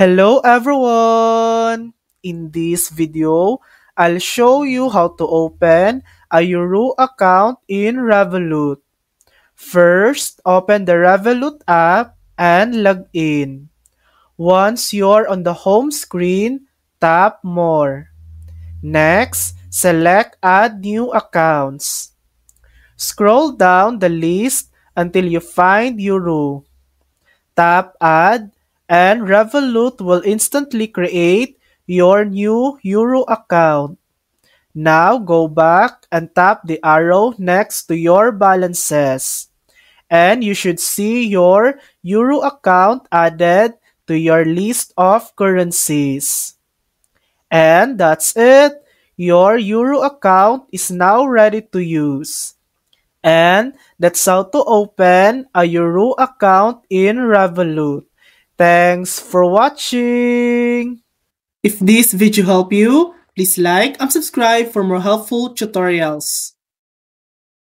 Hello everyone! In this video, I'll show you how to open a Euro account in Revolut. First, open the Revolut app and log in. Once you're on the home screen, tap More. Next, select Add New Accounts. Scroll down the list until you find Euro. Tap Add, and Revolut will instantly create your new Euro account. Now go back and tap the arrow next to your balances. And you should see your Euro account added to your list of currencies. And that's it. Your Euro account is now ready to use. And that's how to open a Euro account in Revolut. Thanks for watching! If this video helped you, please like and subscribe for more helpful tutorials.